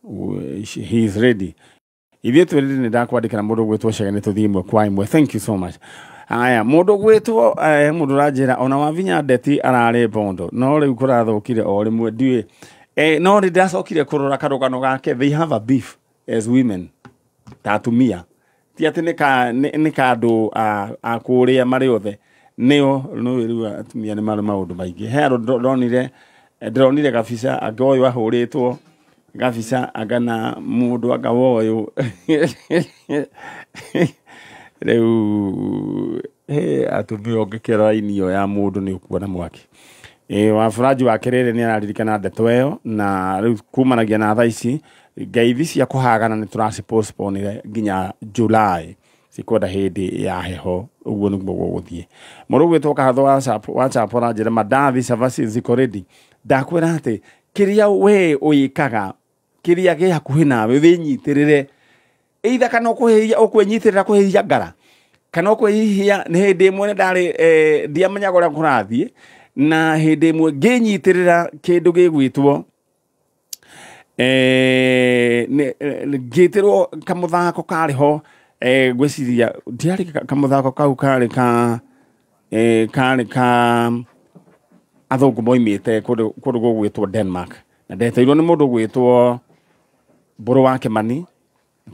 he is ready. Ithuĩ twĩrĩ nĩ ndakwandĩkĩra mũndũ gwĩtwo Chege nĩ tũthiĩ ĩmwe kwa ĩmwe. Thank you so much. Aya mũndũ gwĩtwo mũndũ ranjĩra ona Wavinya Ndeti ararĩ bondo no rĩu kũrathũkire o rĩmwe ndiũĩ no nĩ ndacokire kũrora karũgano gake. They have a beef as women ta atumia ti atĩ nĩ kandũ akũrĩa marĩ othe nĩo rĩu atumia nĩ marĩ maũndũ maingĩ. He andũ ndĩronire gabica angĩoywo ahũrĩtwo gabica agana mũndũ anga woyũ rĩu atumia ũngĩkĩra raini ĩyo ya mũndũ nĩ ũkuona mwaki. Wafulaji wa Kĩrĩrĩ nĩ araririkana ndeto ĩyo na rĩu kumanagia na thaa ici ngeithi cia kũhagana nĩ tũracipostpone nginya July sikwenda hĩndĩ ya heho. Ũguo nĩguo gũgũthiĩ. Mũndũ gwĩtwo Kahatho WhatsApp aranjĩra Madavi Savasi ziko ready. Ndakwĩra atĩ kĩrĩa we ũikaga kĩrĩa gĩ hakuhĩ nawe wĩnyitĩrĩre either kana ũkwĩnyitĩrĩra kũhĩhia ngara kana ũkwĩhihia nĩ hĩndĩ ĩmwe ndarĩ ndiamenyaga ũrĩa kũrathiĩ na hĩndĩ ĩmwe ngĩnyitĩrĩra kĩndũ gĩgwĩtwo ngĩtĩrwo kamũthako karĩ ho gwĩciria ndiarĩ kamũthako kau karĩ ka athũngũ moimĩte kũndũ gũgwĩtwo Denmark na ndeteirwo nĩ mũndũ gwĩtwo Mbũrũ wa Kĩmani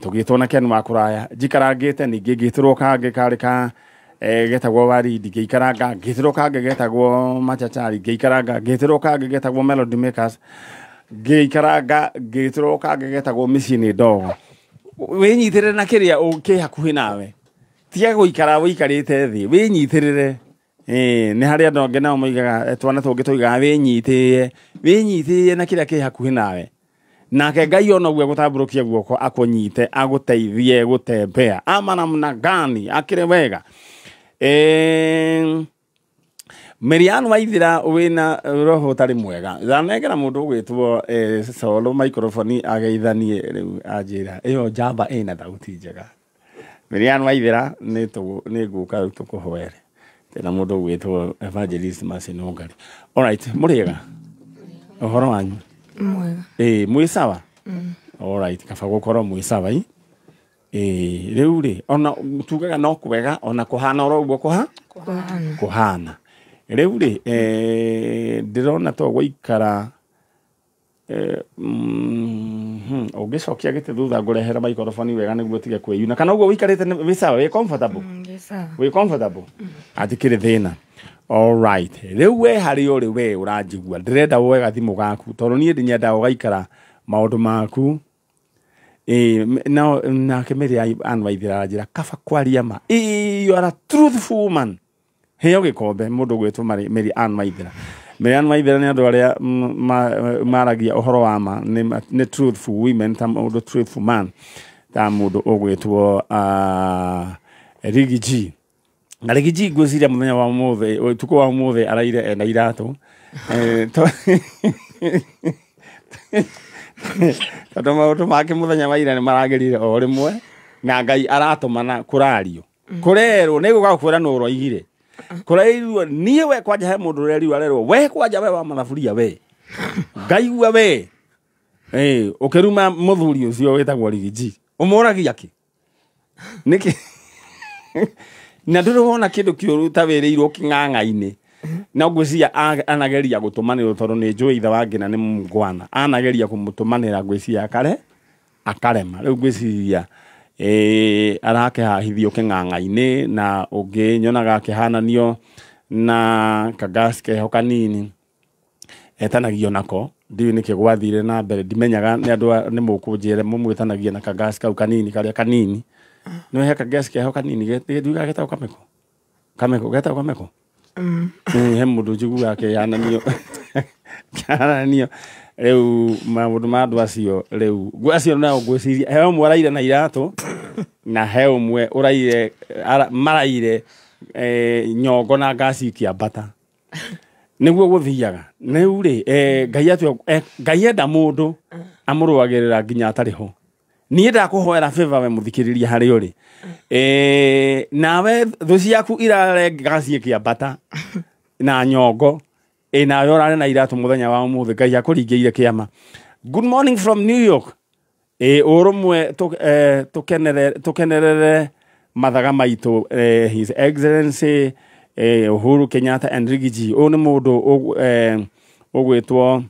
tũgĩtwo na Ken wa Kũraya njikarangĩte ningĩ ngĩtĩrwo kangĩ karĩ ka getagwo Waridi ngĩikaranga ngĩtĩrwo kangĩ getagwo Machachari ngĩikaranga ngĩtĩrwo kangĩ getagwo Melody Makers ngĩikaranga ngĩtĩrwo kangĩ getagwo Mĩciĩ nĩ Ndogo. Wĩnyitĩrĩre na kĩrĩa ũkĩ hakuhĩ nawe tiga gũikara wĩikarĩte thĩ wĩnyitĩrĩre. Nĩ harĩ andũ angĩ nao moigaga twana tũngĩ tũigaga wĩnyitĩrĩre na kĩrĩa kĩ hakuhĩ nawe nake Ngai ona ũguo gũtambũrũkia guoko akũnyite agũteithie gũtembea ama namna gani akĩrĩ wega. Merian Waithira wĩna roho ũtarĩ mwega zanengera mũndũ gwĩtwo Solo microphone ageithanie rĩu anjĩra ĩyo njamba ĩna thauti njega. Merian Waithira nĩ ngũka tũkũhoere tena mũndũ gwĩtwo Evangelist Masino Ngari. Alright mũrĩega ũhoro wanyu mwega mwĩ sawa? Alright kaba gũkorwo mwĩ sawa rĩu rĩ ona tugaga no kwega ona kũhana oro ũguo kũhana rĩu rĩ ndĩrona to gũikara ũngĩcokia gĩtĩ thutha ngũrehera microphone wega nĩguo tige kwĩyuna kana ũguo ũikarĩte wĩ sawa wĩ comfortable wĩ comfortable atikĩrĩ thĩna. Alright rĩu we harĩ ũrĩ we ũranjigua ndĩrenda woega thimũ gaku tondũ niĩ ndĩnyenda ũgaikara maũndũ maku na kĩmĩrĩ Ann Waithira aranjĩra kaba kwaria ma you are a truthful woman. Heo gĩkombe mũndũ gwĩtwo Mary Ann Waithira. Mary Ann Waithira nĩ andũ arĩa maragia ũhoro wa ma nĩ truthful women ta mũndũ truthful man ta mũndũ ũgwĩtwo Rigi G. Na Rigi G ngwĩciria mũthenya wa ũmũthĩ ũtukũ wa ũmũthĩ araire na iratũ tondũ maũndũ make mũthenya wa ira nĩ maragerire o rĩmwe na Ngai aratũmana kũrario kũrerwo nĩ gũgakwĩra nũ ũroigire kũrairwo niĩ we kwanja he mũndũ ũreriwa rerwo we kwanja we wa mathaburia we ngaigua we ũkĩruma mũthuri ũcio wĩtagwo Rigi G ũmũragia kĩ nĩkĩ na ndũrona kĩndũ kĩũru ta wĩrĩirwo kĩng'ang'a-inĩ na ngwĩciria anageria gũtũmanĩrwo tondũ nĩ njũĩ ithe wa Ngina nĩ mũngwana anageria kũmũtũmanĩra ngwĩciria akarema rĩu ngwĩciria arakĩhahithio kĩng'ang'a-inĩ na ũngĩ nyonaga akĩhananio na kagas keho kanini etanagio nako ndiũĩ nĩkĩ gwathire na mbere ndimenyaga nĩ andũ nĩ mũkũnjĩre mũmwĩtanagia na kagas kau kanini karĩa kanini no he kagas keho kanini gĩtuĩkaga getagwo kameko getagwo kameko he mũndũ njiguaga akĩhananio rĩu maũndũ ma andũ acio rĩu acio nao ngwĩciria he ũmwe araire na iratũ na he ũmwe ũraire maraire nyongo na ngasi kĩambata nĩguo gũthiaga rĩu rĩ Ngai enda mũndũ amũrũagĩrĩra nginya atarĩ ho. Niĩ ndakũhoera favor we mũthikĩrĩria harĩ ũrĩ nawe thũ ciaku irare ngasi kĩambata na nyongo nawe ũrare na iratũ mũthenya wa ũmũthĩ Ngai akũringĩire kĩama. Good morning from New York Urumwe tukenerere mathaga maitu His Excellency Uhuru Kenyatta and Rigiji one mundu ogwetwo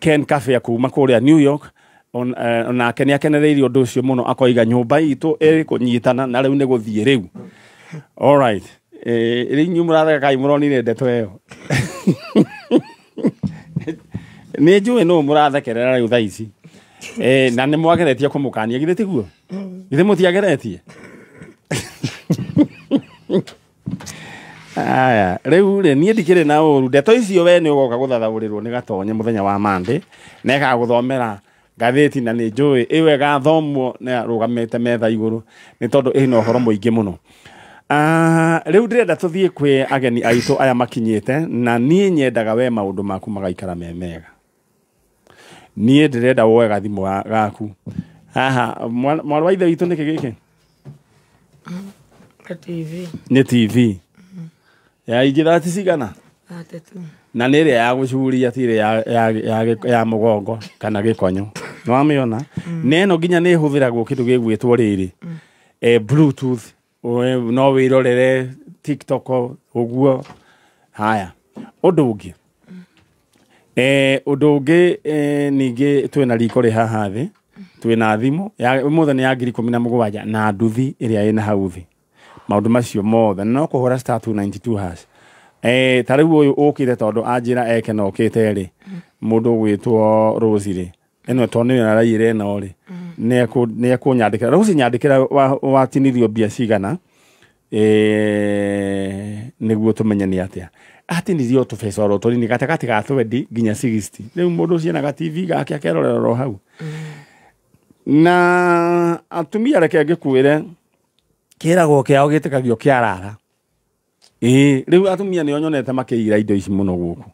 Ken Cafe kuma kuria New York ona kenia kenereirio ndu ucio muno akoiga nyumba itu kunyitana na riu ni guthie riu. All right. Rinyu murathaga kai muronire ndeto eyo. Ni njui no murathakerera riu thaici. Na nĩ mwageretie kumukania githĩ tiguo githĩ mutiageretie aya rĩu niĩ ndikĩrĩ na ũru ndeto icio we nĩ ũgoka gũthathaũrĩrwo nĩ Gatonye mũthenya wa Monday na ĩgagũthomera ngathĩti na nĩ njũĩ ĩwe gathomwo na rũgamĩte metha igũrũ nĩ tondũ ĩna ũhoro mũingĩ mũno. Rĩu ndĩrenda tũthiĩ kwĩ ageni aitũ aya makinyĩte na niĩ nyendaga we maũndũ maku magaikara me mega. Niĩ ndĩrenda woe gathimũ gaku haha mwarĩ wa ithe witũ nĩkĩ gĩkĩ TV nĩ TV ya ingĩthati cigana na nĩ ĩrĩa ya gũcuria tirĩ ya mũgongo kana gĩkonyo nĩ wamĩona na ĩno nginya nĩ ĩhũthĩragwo kĩndũ gĩgwĩtwo rĩrĩ Bluetooth no wĩrorere TikTok ũguo. Haya ũndũ ũngĩ undu ungi ningi twina riko ri haha thi twina thimu ya mothe ni ya 17 na nduthi iria ina hau thi maundu macio mothe no kuhura star 292 hash tariu uyu ukire tondu anjira eke no kite ri mundu gwitwo Rosiri eno toni na raire no ri ne ekunyandikira Rosi nyandikira watinithio bia cigana niguo tumenye ni atia ati nithio tubecoro turi ni gatakati ga 20 nginya 60 riu mundu ciana ga TV gake akerorero hau na atumia reke ngikuire kiragwo kiao gitikagio kiarara riu atumia ni onyonete makiira indo ici muno guku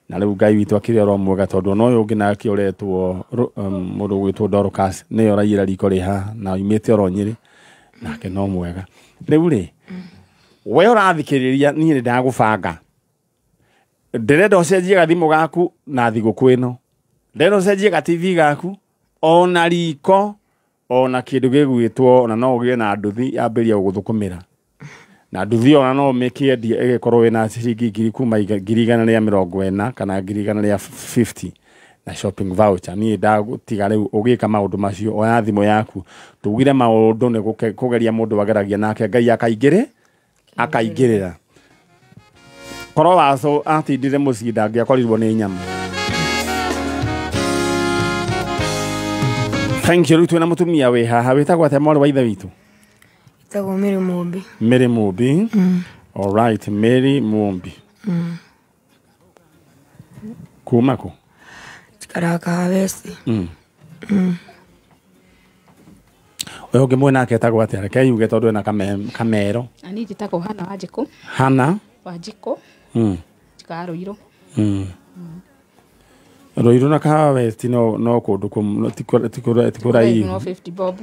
na riu Ngai witu akirero mwega tondu no uyu ngina akioretwo mundu gwitwo Dorcas ni oraira riko ri ha na imete oro Nyeri nake no mwega riu ri we urathikiriria ni ndagubanga ndirenda ucenjie gathimũ gaku na thigũkũ ĩno ndirenda ucenjie ga TV gaku ona riko ona kĩndũ gĩgwĩtwo ona no ũgĩe na nduthi yambĩria gũthũkũmĩra na nduthi ona no mĩkĩendie ĩgĩkorwo ĩna ciringi ngiri kuma 140 kana 150 na shopping voucher. Niĩ ndagũtiga rĩu ũgĩka maũndũ macio oya thimũ yaku tugire maũndũ nĩ kũgeria mũndũ wageragia nake Ngai akaingĩrĩra koro waso atindire mucii ndangĩakorirwo nĩ nyamũ. Thank you. Twina mutumia we haha witagwo atĩa mwarĩ wa ithe witũ? Witagwo Mary Mumbi. Mary Mumbi. All right, Mary Mumbi. Kuma kũ? Karaka West. Wewe ũngĩmwona nake etagwo atĩa? Reke yuge tondũ ena kamero. Ani njĩtagwo Hana Wanjikũ. Hana Wanjikũ. Ruiru. Ruiru na Kahawa West no kundu tikurai no 50 bob.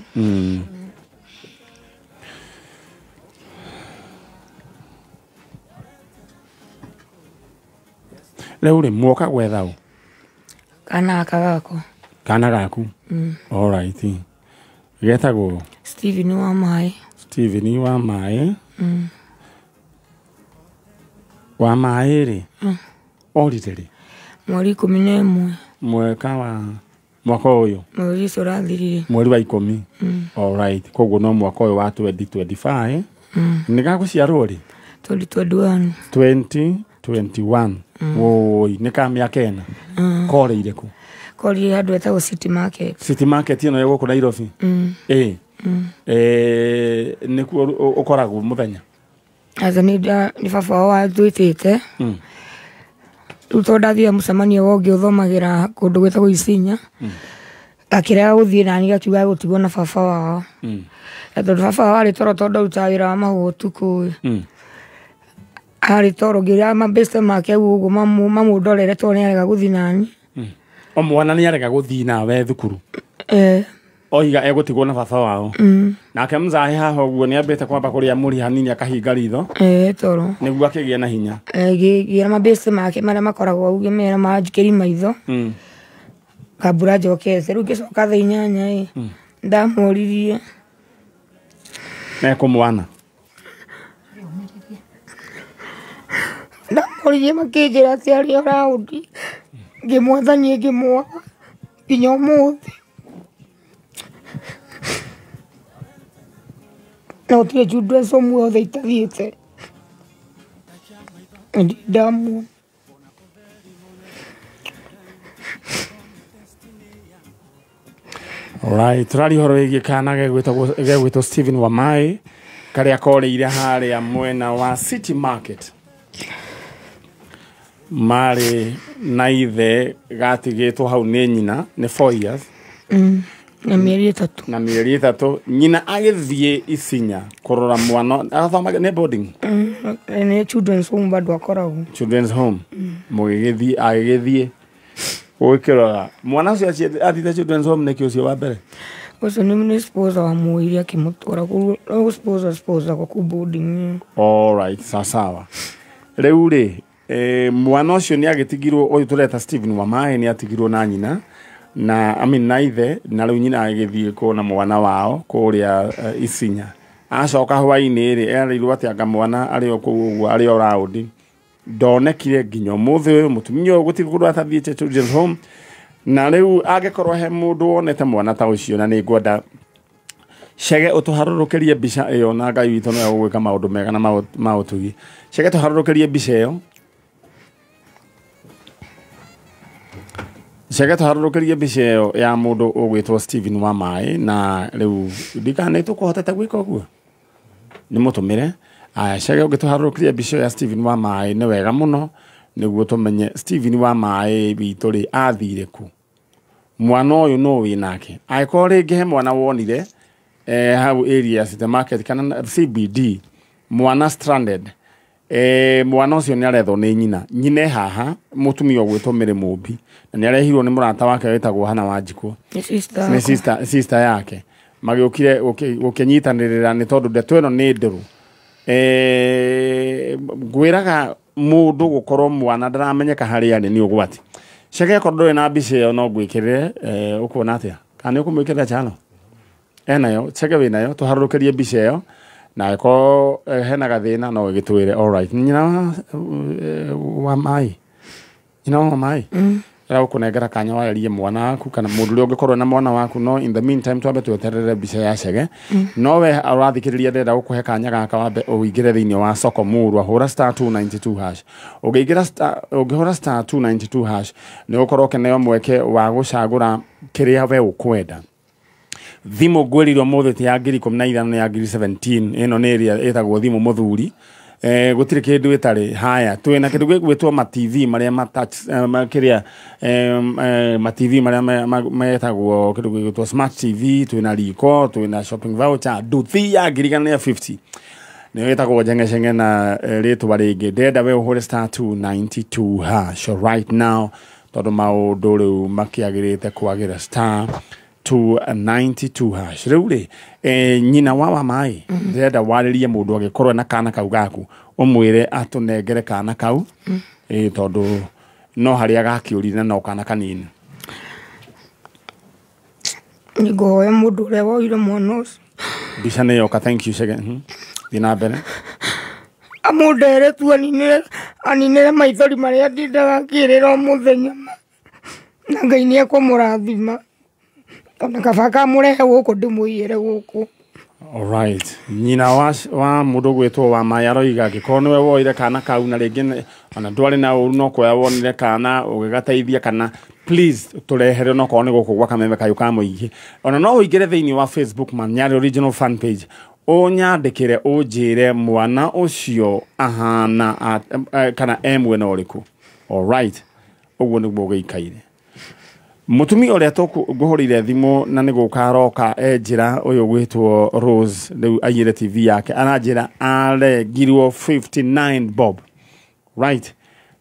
Rĩu rĩ muoka gwetha ũ? Kana gaku. All right. Getagwo Steven wa Mai. Steven wa Mai. Wa Mai rĩ orire rĩ mweri 11 mwaka wa mwaka uyu mweri ucio ũrathirire mweri wa 10. All right, koguo no mwaka uyu wa 2025 nĩ gagũciarwo rĩ 2021 oi nĩ ka mĩaka ĩna koreire kũ? Korire handũ etagwo City Market. City Market ĩno ĩgũkũ Nairobi. Nĩkuo ũkoragwo mũthenya? Aza ni baba wa twitite rĩu tondũ ndathire mũcemanio wonge ũthomagĩra kũndũ gwĩtagwo Isinya akĩrega gũthiĩ nani gakiuga gũtigwo na baba wao tondũ baba wao arĩ toro tondũ arutaga wĩra wa magũtukũ arĩ toro ngĩra mabeste make ũguo mamũndorere tondũ nĩarega gũthiĩ nani. Mwana nĩarega gũthiĩ nawe thukuru? Oiga egũtigwo na baba wao. Nake mzahe haha ũguo nĩambĩte kwamba kũrĩa mũri hanini akahinga ritho toro nĩguo akĩgĩa na hinya. Gĩra mabeste make marĩa makoragwo uge mera manjikĩri maitho kambura njokete rĩu ngĩcoka thaa 8 ndamoririe Meko mwana. ndamoririe makĩnjĩra atĩ arĩa raũndi ngĩmwathanie ngĩmwaga nginya ũmũthĩ na gũtirĩ children's home yothe itathiĩte ndamuona. Alright, turari horo wĩgiĩ kana gegwĩtwo Stephen Wamai karĩa korĩire harĩa mwena wa City Market. Marĩ na ithe gatigĩtwo hau nĩ nyina nĩ 4 years. Na mĩeri 3. Na mĩeri 3 nyina agĩthiĩ Isinya kũrora mwana athomaga nĩ boarding. Nĩ children's home bado akoragwo. Children's home. Mũgĩgĩthiĩ agĩgĩthiĩ gwĩkĩrora mwana ũcio athire children's home nĩkĩ ũcio wa mbere. Ũcio nĩ mũnisiposa wa mũiria akĩmũtwara kũu sposa kwa kũu boarding. Alright, sawa. Rĩu rĩ mwana ũcio nĩ agĩtigirwo ũyũ tũreta Stephen Wamai nĩ atigirwo na nyina na na ithe na rĩu nyina agĩthiĩ kuona mwana wao kũrĩa Isinya. Acoka hwainĩ rĩ erĩirwo atĩ anga mwana arĩ o kũu ũguo arĩ o raũndi ndonekire nginya ũmũthĩ ũyũ mũtumia ũyũ gũtirĩ kũndũ atathiĩte children's home na rĩu angĩkorwo he mũndũ wonete mwana ta ũcio na nĩ ngwenda Chege ũtũharũrũkĩrie mbica ĩyo na Ngai witũ no egũgwĩka maũndũ mega na maũtugi. Chege tũharũrũkĩrie mbica ĩyo. Chege tũharũrũkĩrie mbica ĩyo ya mũndũ ũgwĩtwo Stephen Wamai na rĩu ndikana nĩtũkũhotete gwĩka ũguo. Nĩ mũtũmĩre. Chege ũngĩtũharũrũkĩrie mbica ya Stephen Wamai nĩ wega mũno nĩguo tũmenye Stephen Wamai witũ rĩ athire ku. Mwana ũyũ no wĩ nake. Angĩkorwo rĩngĩ he mwana wonire hau area City Market kana CBD mwana stranded mwana ũcio nĩ arethwo nĩ nyina haha mũtumia ũgwĩtwo Mary Mũmbi na nĩ arehirwo nĩ mũrata wake wĩtagwo Hana Wanjikũ nĩ sister yake magĩũkire gũkĩnyitanĩrĩra nĩ tondũ ndeto ĩno nĩ ndũrũ ngwĩraga mũndũ gũkorwo mwana ndaramenyeka harĩa arĩ nĩ ũgwati. Chege korwo ndũrĩ na mbica ĩyo no ngwĩkĩrĩre ũkuona atĩa kana ũkũmwĩkĩrĩra channel enayo Chege wĩnayo tũharũrũkĩrie mbica ĩyo na ko hena gathĩna no gĩtwĩre. Alright, nyina Wamai ra ũkũnengera kanya warerie mwana waku kana mũndũ ũrĩa ũngĩkorwo na mwana waku no in the meantime twambe tweterere mbica ya Chege no we arathikĩrĩria ndenda gũkũhe kanya gaka wambe ũingĩre thĩinĩ wa soko murwa hũra *292# ũngĩhũra *292# nĩ ũkorwo keneo mweke wa gũcagũra kĩrĩa we ũkwenda. Thimo ngwĩrirwo mũthĩ ti ya 15 ya 17 ĩno nĩ ĩrĩa ĩtagwo thimo mũthuri gũtirĩ kĩndũ ĩtarĩ haya twĩna kĩndũ gwĩtwo ma TV marĩa makĩria ma TV marĩa metagwo kĩndũ gwĩtwo smart TV twĩna riko twĩna shopping voucher nduthi ya 50 nĩ wĩtagwo njeng'eceng'e na rĩtwa rĩngĩ ndenda we ũhũre *292# right now tondũ maũndũ rĩu makĩagĩrĩte kwagĩra *292#. Rĩu rĩ nyina wa Wamai ndĩrenda warĩrie mũndũ agĩkorwo na kana kau gaku ũmwĩre atũnengere kana kau tondũ no harĩa gakĩũrire no kana kanini. Nĩngũhoya mũndũ ũrĩa woire mwana ũcio mbica nĩ yoka. Thank you Chege. Thiĩ na mbere. Amũndere tu aninĩre maithori marĩa ndindaga ngĩrĩra o mũthenya na Ngai nĩ ekũmũrathima ona kaba kamũrehe gũkũ ndĩmũiyĩre gũkũ. Alright, nyina wa mũndũ gwĩtwo Wamai aroiga angĩkorwo nĩwe woire kana kau na rĩngĩ ona ndwarĩ na ũru no kuoya wonire kana ũgĩgateithia kana please tũrehere no korwo nĩ gũkũ gwa kameme kayũ ka mũingĩ ona no ũingĩre thĩinĩ wa Facebook Manyarĩ original fan page ũnyandĩkĩre ũnjĩre mwana ũcio ahana kana mwena ũrĩkũ. Alright, ũguo nĩguo gĩikaire. Mũtumia ũrĩa ngũhũrĩire thimũ na nĩ gũkaroka njĩra ũyũ gwĩtwo Rose rĩu aiyĩre TV yake aranjĩra arengirwo 59 bob. Right,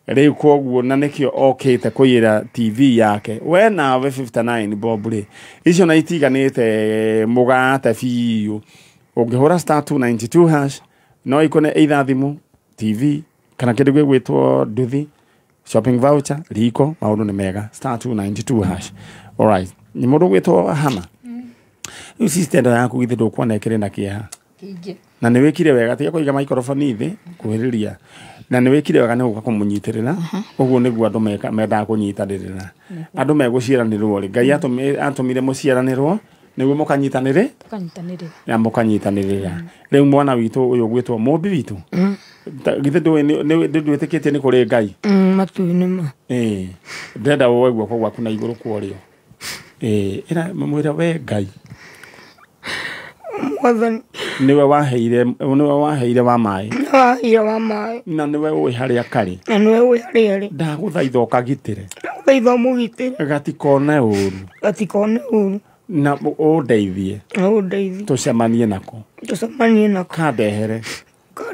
rĩu koguo na nĩkĩo okĩte kũiyĩra TV yake we nawe 59 bob rĩ icio na itiganĩte mũgate biũ. Ũngĩhũra *292# no ikone either thimũ TV kana kĩndũ gwĩtwo nduthi shopping voucher riko maũndũ nĩ mega *292#. Alright. Ni mundu gwitwo Hana. Riu sister yaku githe ndukwana ekire na kiha. Kiingi. Na nĩ wĩkire wega tiga kũiga microphone thĩ kuhĩrĩria na nĩ wĩkire wega nĩ gũka kũmũnyitĩrĩra ũguo nĩguo andũ mendaga kũnyitanĩrĩra andũ megũciaranĩrwo rĩ Ngai atũmire mũciaranĩrwo nĩguo mũkanyitanĩrĩra rĩu mwana witũ ũyũ gwĩtwo mũmbi witũ githe ndwĩtĩkĩtie nĩ kũrĩ Ngai matu-inĩ ma ndĩrenda woe guoko gwaku na igũrũ kwarĩo ĩra mwĩra we Ngai Mwathani niwe waheire wa maĩ na niwe ũĩ harĩa karĩ ndagũthaitha ũkagitĩre gatikone ũru na ũndeithie tũcemanie nako kandehere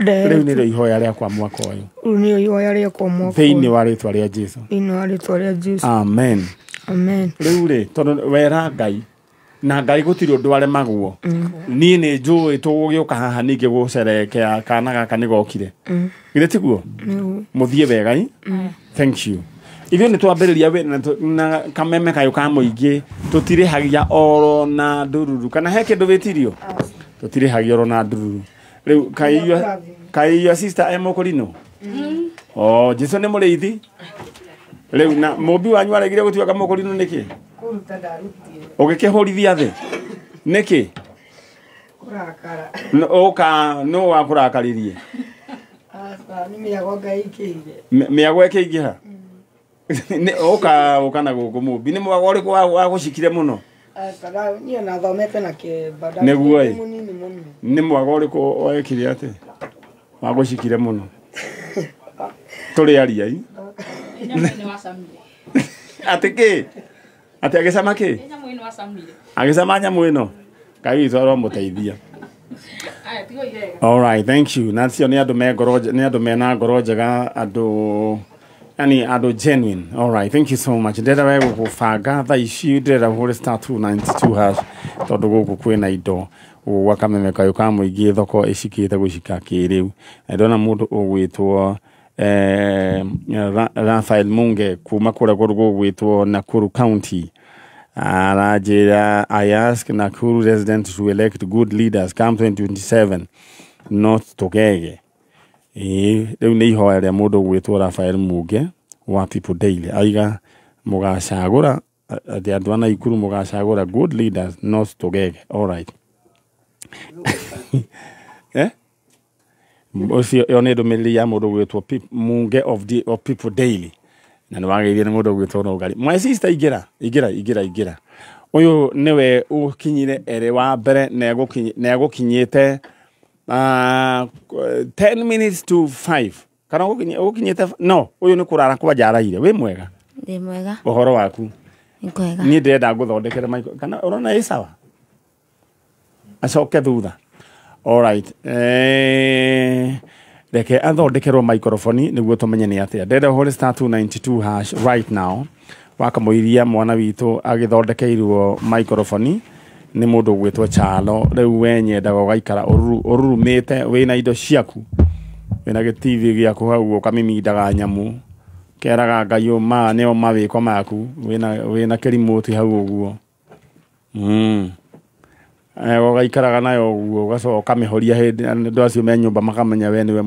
rĩu nĩrĩo ihoya rĩakwa mwaka ũyũ thĩinĩ wa rĩtwa rĩa Jesũ amen rĩu rĩ tondũ wera Ngai na Ngai gũtirĩ ũndũ aremagwo niĩ nĩ njũĩ tũgũgĩũka haha ningĩ gũcerekea kana gaka nĩ gokire githĩ tiguo mũthiĩ wega thank you ithuĩ nĩ twambĩrĩria na kameme kayũ ka mũingĩ tũtirĩhagia oro na ndururu kana he kĩndũ wĩtirio tũtirĩhagia oro na ndururu rĩu kaĩyua sister emũkũrino Jesũ nĩ mũrĩithi rĩu na mũmbi wanyu aregire gũtuĩka mũkũrino nĩkĩ ũgĩkĩhũrithia thĩ nĩkĩ no wakũrakaririe mĩago ĩkĩingĩha ũka na gũkũ mũmbi nĩ mwago ũrĩkũ wagũcikire mũno nĩguo nĩ mwago ũrĩkũ wekire atĩ wagũcikire mũno tũrĩ aria atĩ kĩ atĩ agĩcama kĩ agĩcama nyamũ ĩno Ngai witũ aromũteithia alright thank you nacio nĩ andũ mena ngoro njega andũ genuine alright thank you so much ndĩrenda we gũgũbanga thaa ici ndĩrenda hũre *292# tondũ gũkũ kwĩna indo gwa kameme kayũ ka mũingĩ thoko ĩcikĩte gũcika kĩrĩu na ndona mũndũ ũgwĩtwo Raphael Munge kuma kũrĩa gũgwĩtwo Nakuru County Rajira, I ask Nakuru residents to elect good leaders come 2027 not Togege rĩu nĩ ihoya rĩa mũndũ gwĩtwo Raphael Munge wa People Daily aiga mũgacagũra atĩ andũ a Nakuru mũgacagũra good leaders not Togege alright ũcio nĩ ndũmĩrĩri ya mũndũ gwĩtwo Munge of People Daily na nĩ wagĩrĩire nĩ mũndũ gwĩtwo Rogari my sister igĩra ũyũ nĩwe ũkinyire ere wa mbere na egũkinyĩte 10 minutes to 5 kana ũkinyĩte no ũyũ nĩ kũrara kwanja araire wĩ mwega ndĩ mwega ũhoro waku nĩ kwega niĩ ndĩrenda ngũthondekere kana ũrona ĩ sawa acoke thutha alright reke athondekerwo microphone nĩguo tũmenye nĩ atĩa ndĩrenda hũre *292# right now wakamũiria mwana witũ agĩthondekeirwo microphone nĩ mũndũ gwĩtwo Chalo rĩu we nyendaga ũgaikara ũrurumĩte wĩna indo ciaku wĩna gĩ-TV gĩaku hau ũkamimindaga nyamũ keraga Ngai nĩo mawĩko maku wĩna kĩrimũti hau ũguo ũgaikaraga nayo ũguo ũgacoka ũkamĩhoria hĩndĩ andũ acio me nyũmba makamenya we nĩwe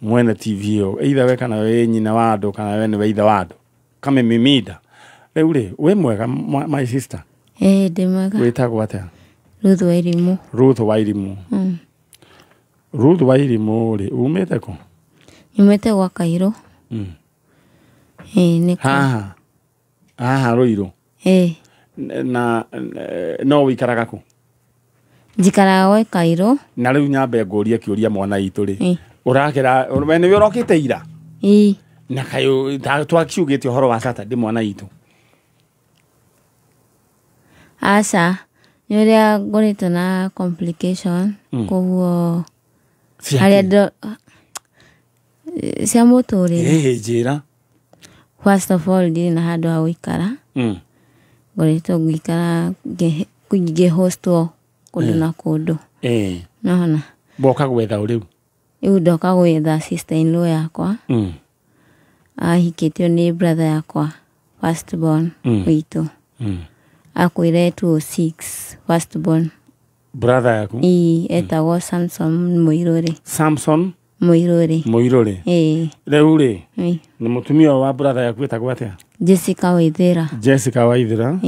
mwene TV ĩyo either we kana we nyina wa andũ kana we nĩwe ithe wa andũ kamĩmiminda rĩu rĩ wĩ mwega my sister ndĩ mwega wĩtagwo atĩa Ruth Wairimu Ruth Wairimu rĩ umĩte kũ nyumĩte gwa Kairũ nĩkũ haha Rũirũ na no wĩikaraga kũ njikaraga gwa Kairũ na rĩu nyambe ngũria kĩũria mwana itũ rĩ ũrakĩra we nĩwe ũrokĩte ira na kayũ twakiugĩte ũhoro wa Saturday mwana itũ aca nĩ ũrĩa ngũrĩtwo na complication koguo harĩa cia mũtũrĩre njĩra first of all ndirĩ na handũ ha gũikara ngũrĩtwo ngĩikara ngĩhostwo kũndũ na kũndũ nona boka gwetha rĩu ndoka gwetha sister in law yakwa ahikĩtio nĩ brother yakwa first born witũ akwire 206 first born brother yaku etagwo Samson Muiruri. Samson Muiruri. Rĩu rĩ nĩ mũtumia wa brother yaku etagwo atĩa? Jessica Waithera. Jessica Waithera.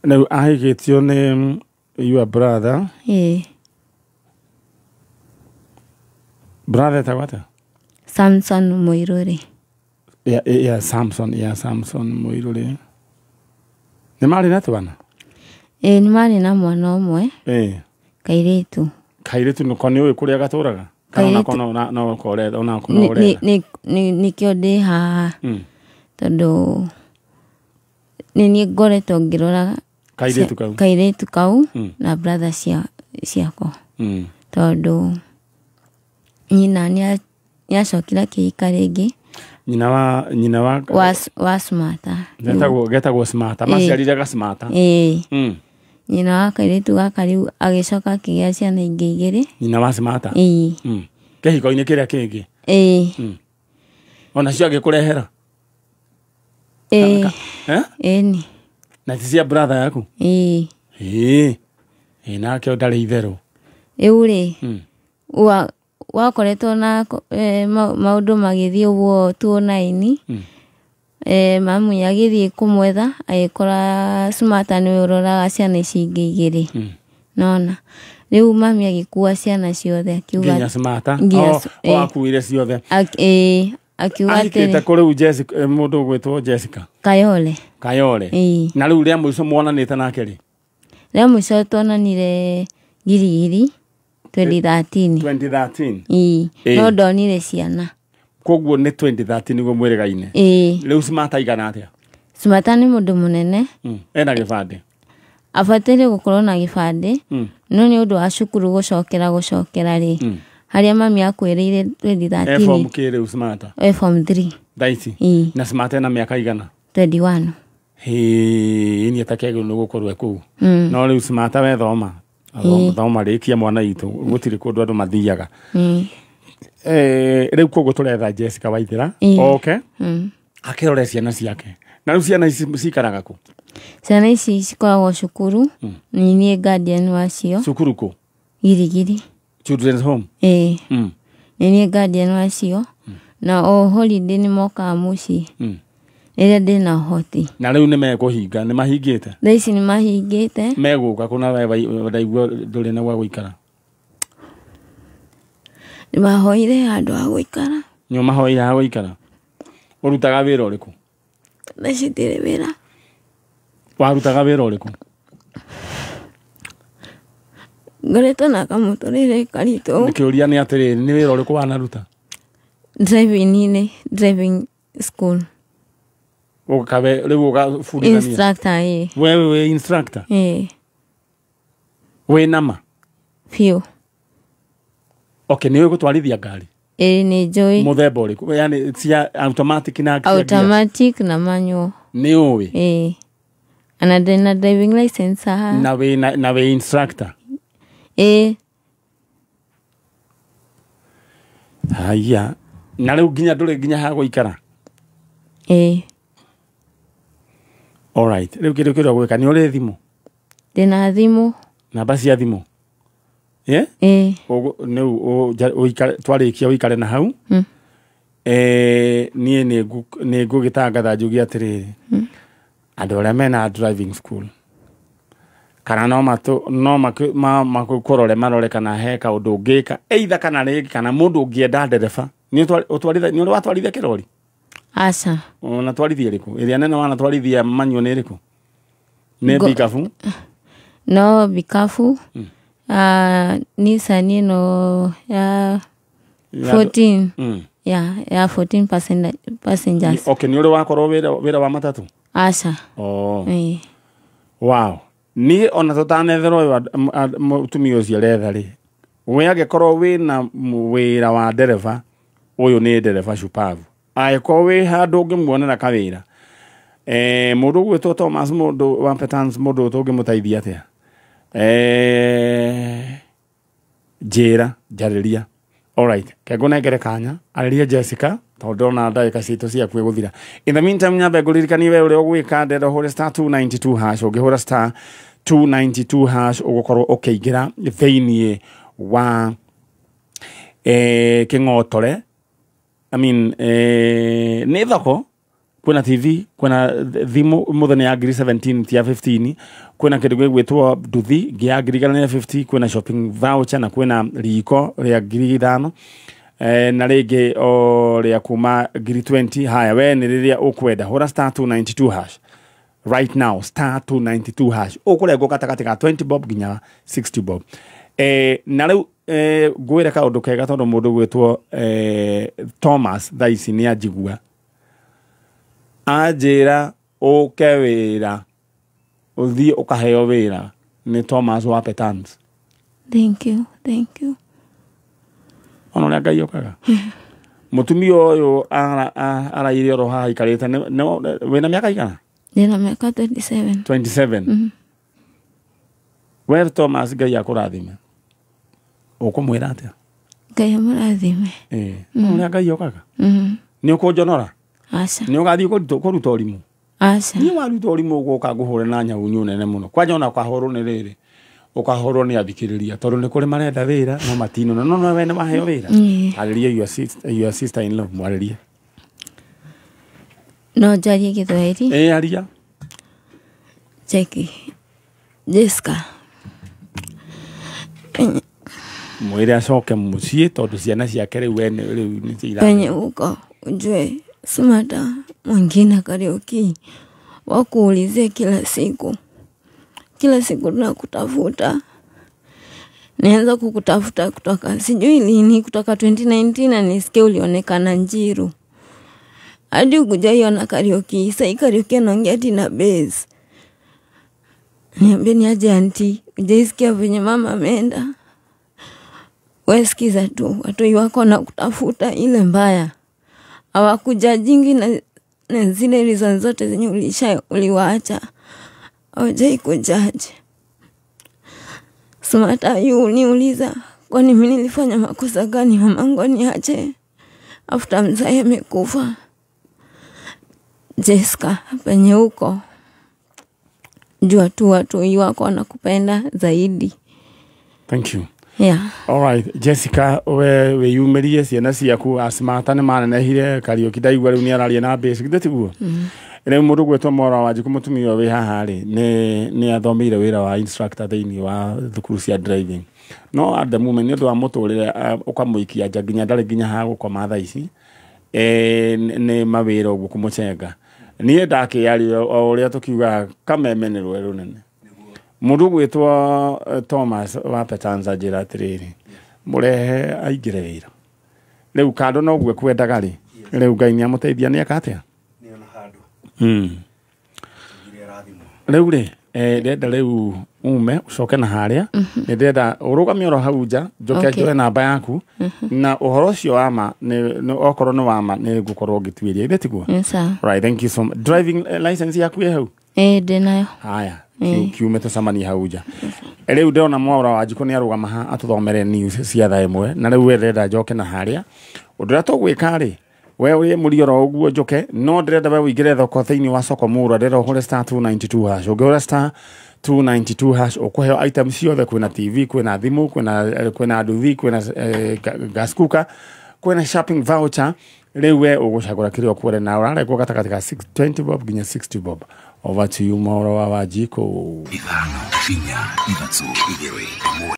Rĩu ahĩgĩtio nĩ your brother. Brother etagwo atĩa? Samson Muiruri. Samson Muiruri. Nĩ marĩ na twana? Nĩ marĩ na mwana ũmwe. Kairĩtu. Kairĩtu nĩko nĩ ũĩ kũrĩa gatũraga? Nĩkĩo ndĩ haha tondũ nĩ niĩ ngoretwo ngĩrora kairĩtu kau na brother ciakwa tondũ nyina nĩacokire kĩhika rĩngĩ. Nyina wa Smarta. Getagwo Smarta. Maciarire ga Smarta. Nyina wa kairĩtu gaka rĩu agĩcoka akĩgĩa ciana ingĩ igĩrĩ. Nyina wa Smarta. Kĩhiko-inĩ kĩrĩa kĩngĩ. Ona cio agĩkũrehera. Ĩni. Na ti cia brother yaku? Nake ndarĩ itherũ. Rĩu rĩ wakoretwo na maũndũ magĩthiĩ ũguo 2009 mamu agĩthiĩ kũmwetha agĩkora Smarta nĩwe ũroraga ciana ici ingĩ igĩrĩ. Nona rĩu mami agĩkua ciana ciothe akiuga nginya Smarta akuire ciothe. Akiuga atĩ kũrĩu Jessica mũndũ ũgwĩtwo Jessica Kayole. Na rĩu rĩa mũico muonanĩte nake rĩ? Rĩa mũico tuonanire Girigiri 2013. No ndonire ciana. Koguo nĩ 2013 nĩguo mwĩrĩgaine. Rĩu Smarta aigana atĩa? Smarta nĩ mũndũ mũnene. Ena gĩbandĩ? Abataire gũkorwo na gĩbandĩ no nĩ ũndũ wa cukuru gũcokera rĩ harĩa mami akwĩrĩire 2013. Form kĩ rĩu Smarta? Form 3. Thaici? Na Smarta ena mĩaka igana? 21. Niĩ atakĩagĩrĩirwo nĩ gũkorwo kũu. No rĩu Smarta wethoma thoma rĩkia mwana itũ gũtirĩ kũndũ andũ mathiaga. Rĩu koguo tũretha Jessica Waithera oke akĩrore ciana ciake. Na rĩu ciana ici cikaraga kũ? Ciana ici cikoragwo cukuru. Niĩ guardian wacio. Cukuru kũ? Girigiri Children's Home. Niĩ guardian wacio na o holiday nĩ mokaga mũciĩ rĩrĩa ndĩna ũhoti. Na rĩu nĩ mekũhinga? Nĩ mahingĩte? Thaa ici nĩ mahingĩte. Megũka kũna ndaigua ndũrĩ na gwa gũikara? Nĩ mahoire handũ ha gũikara. Nĩ mahoire ha gũikara? Ũrutaga wĩra ũrĩkũ? Thaa ici ndirĩ wĩra. Warutaga wĩra ũrĩkũ? Ngoretwo na kamũtũrĩre karitũ. Kĩũria nĩ atĩrĩrĩ, nĩ wĩra ũrĩkũ wanaruta? Driving school. Ũkabe rĩu ũgabundithania? Instructor. Wewe wĩ instructor? Wĩ nama? Biũ. Nĩ ũgũtwarithia ngari? Nĩ njũĩ. Mũthemba ũrĩkũ? Yani cia automatic na automatic na manual. Nĩ ũĩ? Ana ndĩna driving license haha. Na wĩ instructor? Haya. Na rĩu nginya ndũrĩ nginya ha gũikara? Alright. Rĩu kĩrĩa gwĩka nĩ ũrĩ thimũ? Ndĩna thimũ. Namba cia thimũ? Twarĩkia ũikare na hau. Niĩ nĩ ngũgĩtangatha njuge atĩrĩrĩ, andũ arĩa mena driving school kana no makũrore marore kana he kaũndũ ũngĩka either kana rĩngĩ kana mũndũ ũngĩenda ndereba. Nĩ ũrĩ watwarithia kĩrori? Aca. Unatwarithia ĩrĩkũ? Ĩrĩa nene wanatwarithia manual nĩ ĩrĩkũ? Nĩ bikabu? No bikabu. Nissan ĩno ya 14. Ya 14 passengers. Nĩ ũrĩ wakorwo wĩra wa matatũ? Aca. Wow. Niĩ ona tũtanetherwo mũtumia ũcio aretha rĩ, we angĩkorwo wĩna wĩra wa ndereba, ũyũ nĩ ndereba shupavu. Angĩkorwo wĩ handũ ũngĩmuonera kawĩra, mũndũ ũgwĩtwo Thomas mũndũ wa Petans mũndũ tũngĩmũteithia atĩa? Njĩra, njarĩria. Alright, kengũnengere kanya arĩria Jessica tondu na ndagika citu cia kwe guthira. In the meantime nyambe nguririkanie we uri ogwika ndenda hore star 292 hash ungihura star 292 hash ugukorwo ukiingira theinie wa kingotore. I mean ni thoko kuna TV kuna thimu muthenya ya 17 tia 15 kuna kindu gwitwo nduthi gia 50 kuna shopping voucher na kuna riko ria 5,000 na rege o ria kuma 20. Haya we ni riria ukwenda hura star 292 hash right now, star 292 hash ukurengo katakati ka 20 bob ginya 60 bob. Na riu gwira ka undu kega tondu mundu gwitwo Thomas thaici ni ajigua ajira uke wira uthii ukaheo wira ni Thomas wa Petans. Thank you. Ono na Ngai okaga mutumi oyo ara ire ro ha ikareta no wena miaka igana? Nina miaka 27. Where Thomas Ngai akurathime ukumwira atia? Ngai amurathime. Ono na Ngai okaga ni ukunjonora aca ni ugathi kuruta urimu aca ni waruta urimu ugoka nguhure na nyau nene muno kwanja ona kwahoro ni riri ukahoro ni athikiriria tondu ni kuri marenda wira no matino no wene maheo wira ariria your sister in law mwariria no jarie Githweri aria cheki Jessica mwire acoke mucii tondu ciana ciake riu wene riu ni cira penye uko ujue Smarta mwingine Kariuki wakuulize kila siku tunakutafuta. Nianza kukutafuta kutoka sijui lini, kutoka 2019 na nisikie ulionekana Njiru. Hadi ukujaiona Kariuki, sai Kariuki anaongea tina base. Niambie ni aje auntie, ujaisikia venye mama ameenda. Wewe sikiza tu, watu wako na kutafuta ile mbaya. Hawakuja jingi na zile reason zote zenye uliwaacha. Hawajai kujaji. Smarta uniuliza kwani mimi nilifanya makosa gani mamangu aniache after mzee amekufa. Jessica, penye huko jua tu watu wako wanakupenda zaidi. Thank you. Yeah. All right, Jessica, we yumerie ciana ciaku Smarta ne manehire Kariuki ndaigua riu ni araria na base gitiguo. Ene mundu gwetwo Mora wa Njiku mutumio we haha ri ni athomeire wira wa instructor theini wa thukuru cia driving. No at the moment ni ndo amuturire ukamuikia nja ginya ndari ginya ha gukoma thaa ici ni mawira ugu kumucenga. Ni ndake yari o uria tukiuga kamemenero runene. Mundu gwetwo Thomas wa Petanza njira atiriri murehe aingire wira. Riu kando no gwe kwendaga ri riu Ngai ni amuteithia ni akatia riu ri ndenda riu ume ucoke na haria ndenda urugame oro hau nja njoke njoe namba yaku na uhoro cio wama ni okorwo ni wama ni ngukorwo ngitwiria ithitiguo. Right, thank you so much. Driving license yaku ye hau? Ndinayo. Haya kiume tucamanie hau nja. Riu ndona Mora wa Njiku ni arugama ha atuthomere news cia thaa imwe na riu ndenda njoke na haria undira tugwika ri we uri murioro uguo njoke no ndirenda we wigire thoko thiini wa soko mura ndira hore star 292 hash ungihora star 292 hash ukuheo items ciothe kwina TV kwina thimu kwina nduthi kwina gas cooker kwina shopping voucher riu we ugucagura kirio kwere na urarekwo gatakati ka 20 bob ginya 60 bob. Over to you Mora wa Njiku.